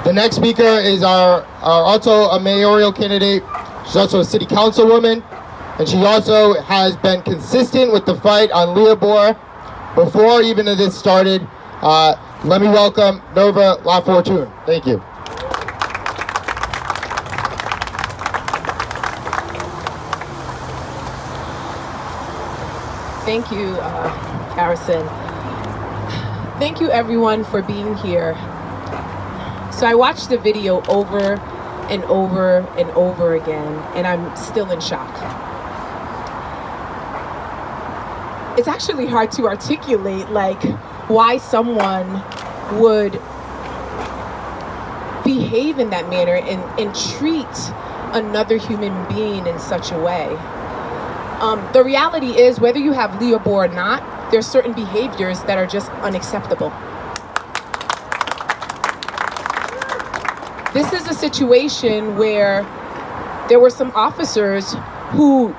The next speaker is our also a mayoral candidate. She's also a city councilwoman, and she also has been consistent with the fight on LEOBoR before even this started. Let me welcome Nirva LaFortune. Thank you. Thank you, Harrison. Thank you, everyone, for being here. So I watched the video over and over and over again, and I'm still in shock. It's actually hard to articulate, like, why someone would behave in that manner and treat another human being in such a way. The reality is, whether you have LEOBoR or not, there's certain behaviors that are just unacceptable. This is a situation where there were some officers who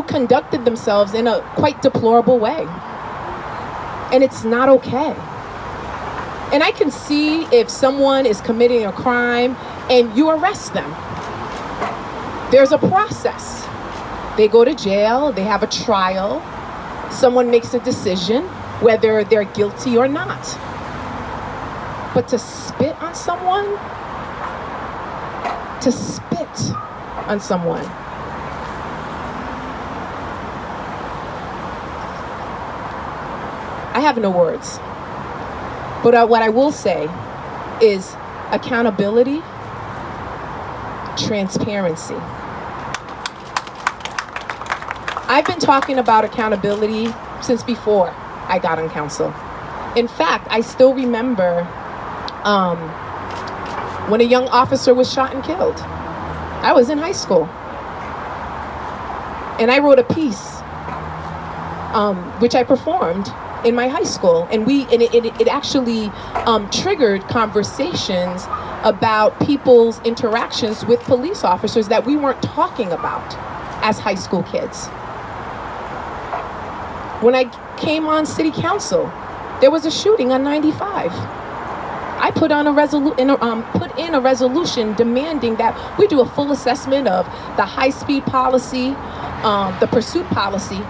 conducted themselves in a quite deplorable way. And it's not okay. And I can see if someone is committing a crime and you arrest them. There's a process. They go to jail, they have a trial, someone makes a decision whether they're guilty or not. But to spit on someone, I have no words. But what I will say is accountability, transparency. I've been talking about accountability since before I got on council. In fact, I still remember when a young officer was shot and killed. I was in high school. And I wrote a piece, which I performed in my high school. And it actually triggered conversations about people's interactions with police officers that we weren't talking about as high school kids. When I came on city council, there was a shooting on 95. I put in a resolution demanding that we do a full assessment of the high-speed policy, the pursuit policy.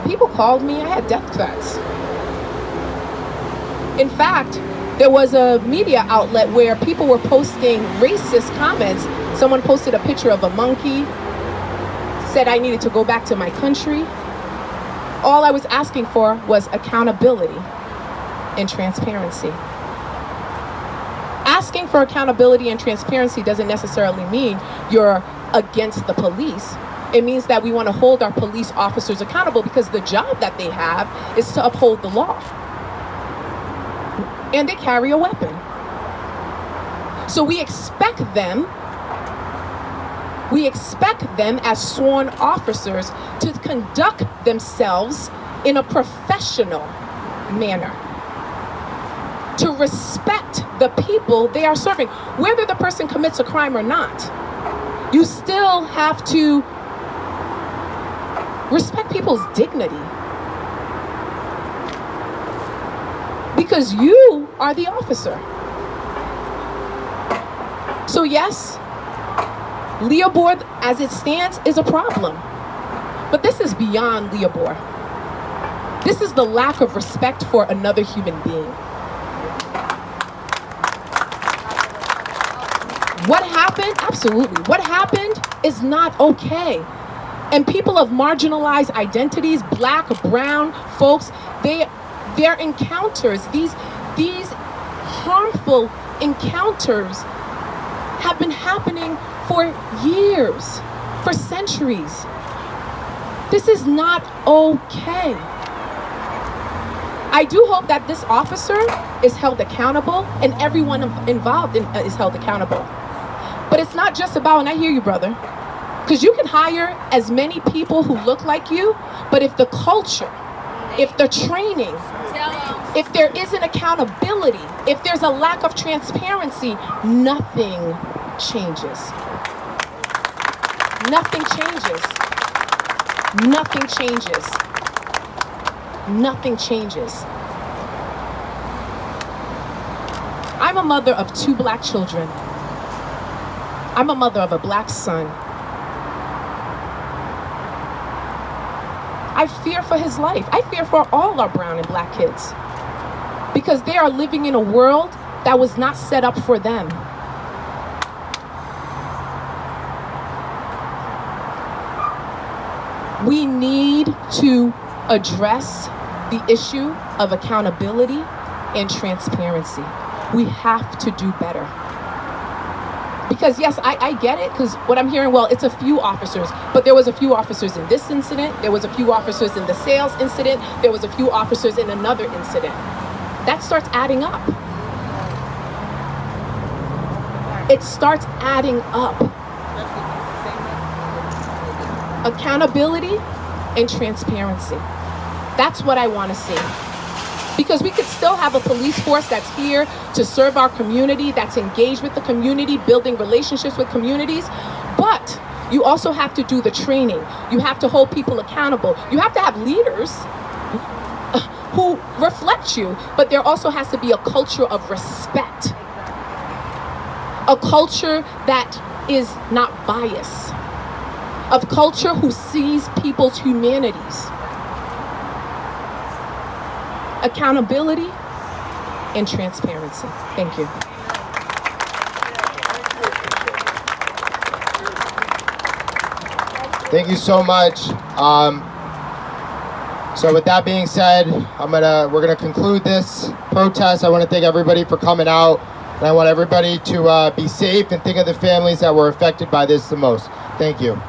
People called me, I had death threats. In fact, there was a media outlet where people were posting racist comments. Someone posted a picture of a monkey, said I needed to go back to my country. All I was asking for was accountability and transparency. Asking for accountability and transparency doesn't necessarily mean you're against the police. It means that we want to hold our police officers accountable because the job that they have is to uphold the law. And they carry a weapon. So we expect them as sworn officers to conduct themselves in a professional manner, to respect the people they are serving, whether the person commits a crime or not. You still have to respect people's dignity, because you are the officer. So yes, LEOBoR as it stands is a problem, but this is beyond LEOBoR. This is the lack of respect for another human being. What happened? Absolutely. What happened is not okay. And people of marginalized identities, black, brown folks, their encounters, these harmful encounters have been happening for years, for centuries. This is not okay. I do hope that this officer is held accountable and everyone involved is held accountable. But it's not just about, and I hear you, brother, because you can hire as many people who look like you, but if the culture, if the training, if there isn't accountability, if there's a lack of transparency, nothing changes. Nothing changes. Nothing changes. Nothing changes. I'm a mother of 2 black children. I'm a mother of a black son. I fear for his life. I fear for all our brown and black kids because they are living in a world that was not set up for them. We need to address the issue of accountability and transparency. We have to do better. Because yes, I get it, because what I'm hearing, well, it's a few officers, but there was a few officers in this incident, there was a few officers in the sales incident, there was a few officers in another incident. That starts adding up. It starts adding up. Accountability and transparency. That's what I want to see. Because we could still have a police force that's here to serve our community, that's engaged with the community, building relationships with communities. But you also have to do the training. You have to hold people accountable. You have to have leaders who reflect you. But there also has to be a culture of respect. A culture that is not biased. A culture who sees people's humanities. Accountability and transparency. Thank you. Thank you so much. So with that being said, we're gonna conclude this protest. I want to thank everybody for coming out, and I want everybody to be safe and think of the families that were affected by this the most. Thank you.